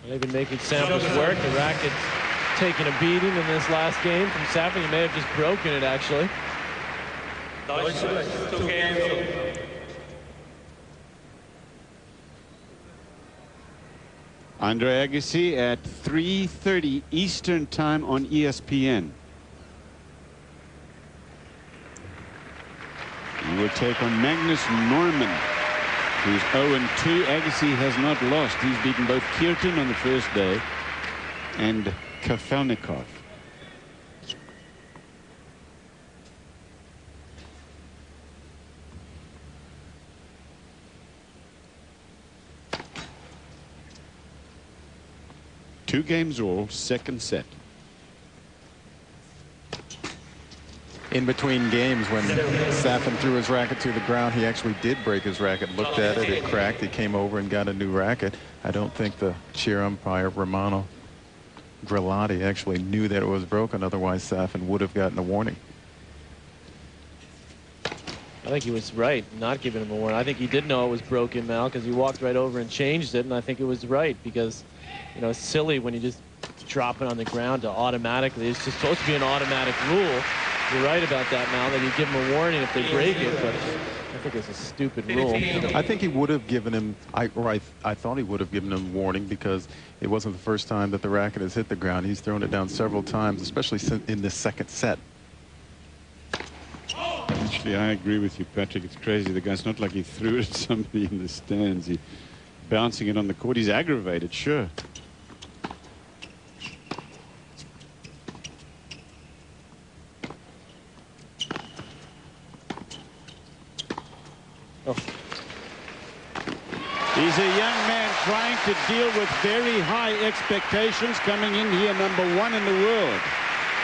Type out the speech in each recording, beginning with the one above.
They've been making Sampras work. The racket's taking a beating in this last game from Safin. He may have just broken it, actually. Andre Agassi at 3:30 Eastern Time on ESPN. He will take on Magnus Norman, who's 0-2. Agassi has not lost. He's beaten both Kirtan on the first day and Kafelnikov. Two games all, second set. In between games, when Safin threw his racket to the ground, he actually did break his racket. Looked at it, it cracked. He came over and got a new racket. I don't think the chair umpire, Romano Grillotti, actually knew that it was broken. Otherwise, Safin would have gotten a warning. I think he was right not giving him a warning. I think he did know it was broken, Mal, because he walked right over and changed it, and I think it was right because, you know, it's silly when you just drop it on the ground to automatically. It's just supposed to be an automatic rule. You're right about that, Mal, that you give them a warning if they break it, but I think it's a stupid rule. I think he would have given him, I thought he would have given him a warning because it wasn't the first time that the racket has hit the ground. He's thrown it down several times, especially in this second set. Actually, I agree with you, Patrick. It's crazy. The guy's not like he threw it at somebody in the stands. He's bouncing it on the court. He's aggravated, sure. Oh. He's a young man trying to deal with very high expectations, coming in here #1 in the world.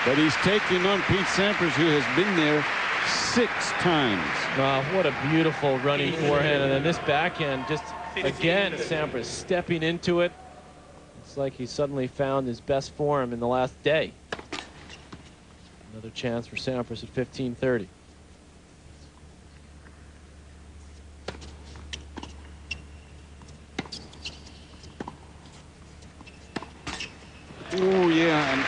But he's taking on Pete Sampras, who has been there 6 times. Wow, what a beautiful running forehand. And then this backhand, just again, Sampras stepping into it. It's like he suddenly found his best form in the last day. Another chance for Sampras at 15:30. Oh, yeah, and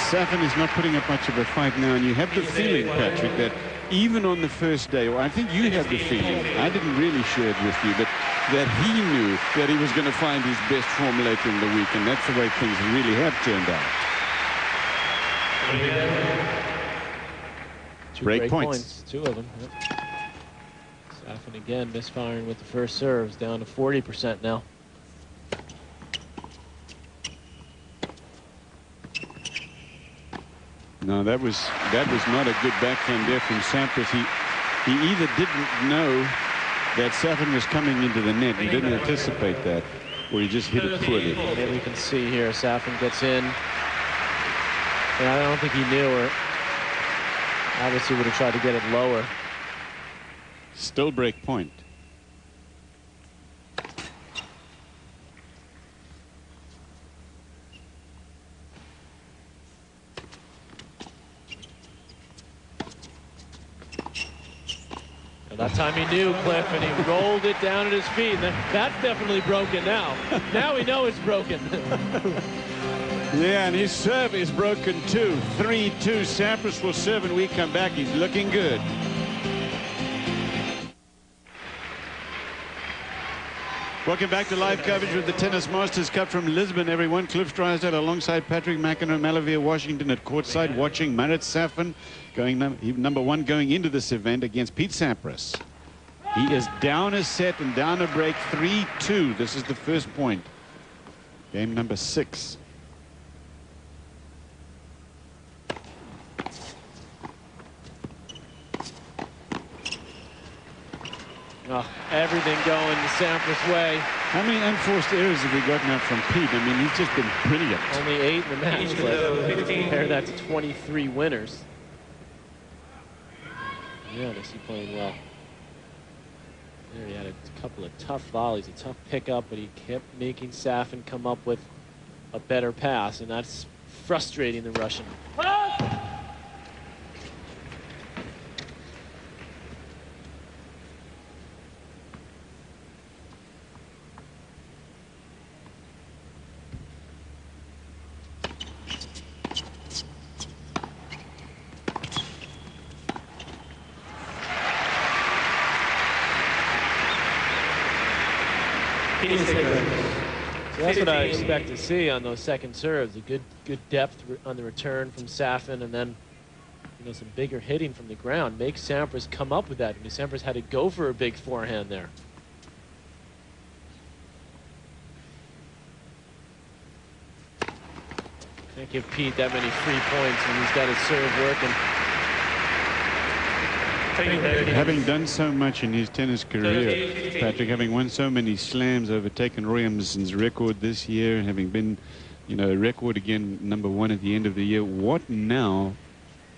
Safin is not putting up much of a fight now, and you have the feeling, Patrick, that even on the first day, or I think you had the feeling, I didn't really share it with you, but that he knew that he was going to find his best form later in the week, and that's the way things really have turned out. Two break points. 2 of them. Yep. Safin again misfiring with the first serves, down to 40% now. No, that was not a good backhand there from Sampras. He either didn't know that Safin was coming into the net, he didn't anticipate that, or he just hit it poorly. Maybe we can see here, Safin gets in. And I don't think he knew, or obviously would have tried to get it lower. Still break point. That time he knew, Cliff, and he rolled it down at his feet. And that's definitely broken now. Now we know it's broken. Yeah, and his serve is broken too. 3-2. Sampras will serve, and we come back. He's looking good. Welcome back to live coverage of the Tennis Masters Cup from Lisbon, everyone. Cliff Drysdale alongside Patrick McEnroe, Malavia, Washington at courtside, watching Marat Safin, going #1 going into this event against Pete Sampras. He is down a set and down a break, 3-2. This is the first point. Game number 6. Oh, everything going the Sampras way. How many unforced errors have we got now from Pete? I mean, he's just been brilliant. Only 8 in the match, but compare that to 23 winners. Yeah, they see playing well. There he had a couple of tough volleys, a tough pickup, but he kept making Safin come up with a better pass, and that's frustrating the Russian. So that's what I expect to see on those second serves. A good depth on the return from Safin, and then some bigger hitting from the ground. Make Sampras come up with that. I mean, Sampras had to go for a big forehand there. Can't give Pete that many free points when he's got his serve working. Having done so much in his tennis career, Patrick, having won so many slams, overtaken Roy Emerson's record this year, having been, a record again #1 at the end of the year, what now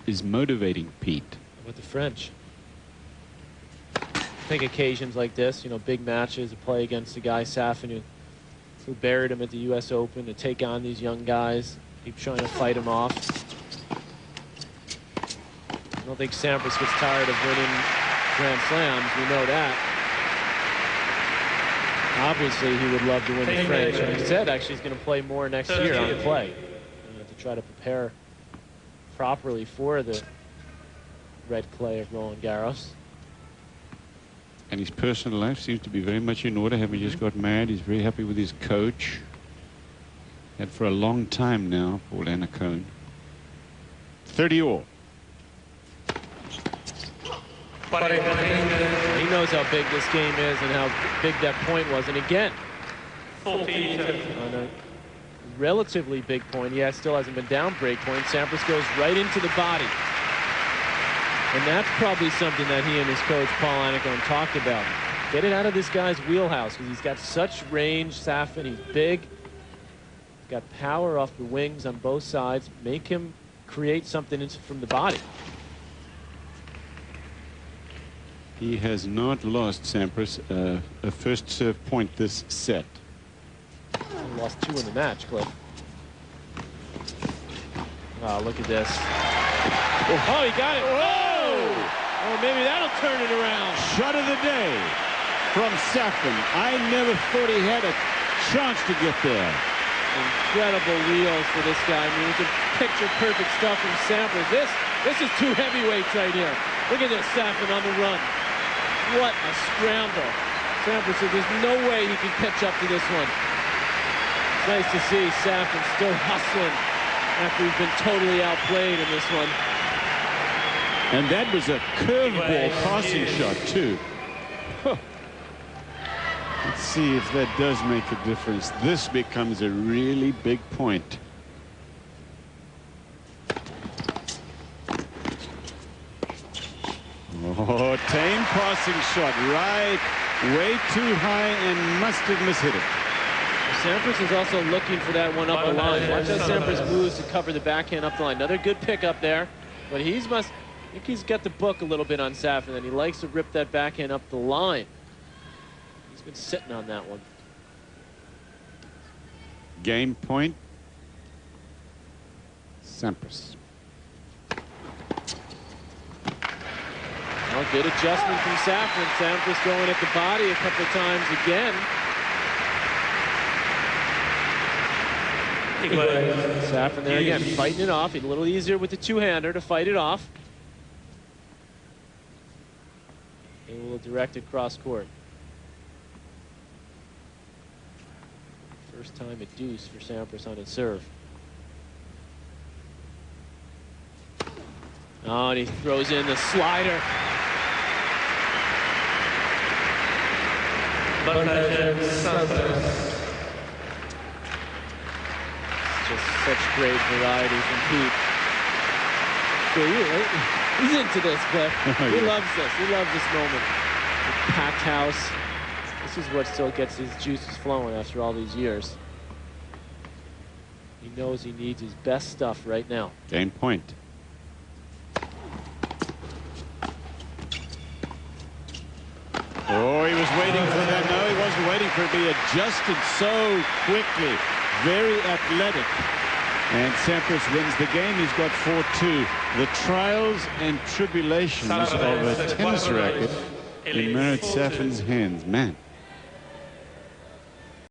is motivating Pete? With the French. I think occasions like this, big matches, to play against a guy, Safin, who buried him at the U.S. Open, to take on these young guys, keep trying to fight him off. I don't think Sampras gets tired of winning Grand Slams. We know that. Obviously, he would love to win the French. And he said, actually, he's going to play more next year on clay to try to prepare properly for the red clay of Roland Garros. And his personal life seems to be very much in order. Having just got married, he's very happy with his coach. And for a long time now, Paul Annacone. 30 all. He knows how big this game is and how big that point was. And again, on a relatively big point, he still hasn't been down break point. Sampras goes right into the body. And that's probably something that he and his coach, Paul Annacone, talked about. Get it out of this guy's wheelhouse, because he's got such range, Safin. He's big. He's got power off the wings on both sides. Make him create something from the body. He has not lost, Sampras, a first serve point this set. He lost 2 in the match, Cliff. Oh, look at this. Oh, he got it. Whoa! Oh, maybe that'll turn it around. Shot of the day from Safin. I never thought he had a chance to get there. Incredible wheels for this guy. I mean, it's picture-perfect stuff from Sampras. This is 2 heavyweights right here. Look at this, Safin on the run. What a scramble. Sampras said there's no way he can catch up to this one. It's nice to see Safin still hustling after he's been totally outplayed in this one. And that was a curveball passing shot, too. Huh. Let's see if that does make a difference. This becomes a really big point. Oh, tame passing shot, right, way too high and must have mishit it. Sampras is also looking for that one up the line. Watch how Sampras moves to cover the backhand up the line. Another good pickup there, but I think he's got the book a little bit on Safin, and he likes to rip that backhand up the line. He's been sitting on that one. Game point, Sampras. Well, good adjustment from Safin. Sampras going at the body a couple of times again. Safin there again, fighting it off. A little easier with the two-hander to fight it off. A little directed cross court. First time a deuce for Sampras on his serve. Oh, and he throws in the slider. Just such great variety from Pete. He's into this, Cliff. He loves this. He loves this moment. The packed house. This is what still gets his juices flowing after all these years. He knows he needs his best stuff right now. Game point. Oh, he was waiting for that. No, he wasn't waiting for it to be adjusted so quickly. Very athletic. And Sampras wins the game. He's got 4-2. The trials and tribulations of a tennis racket in Marat Safin's hands. Man.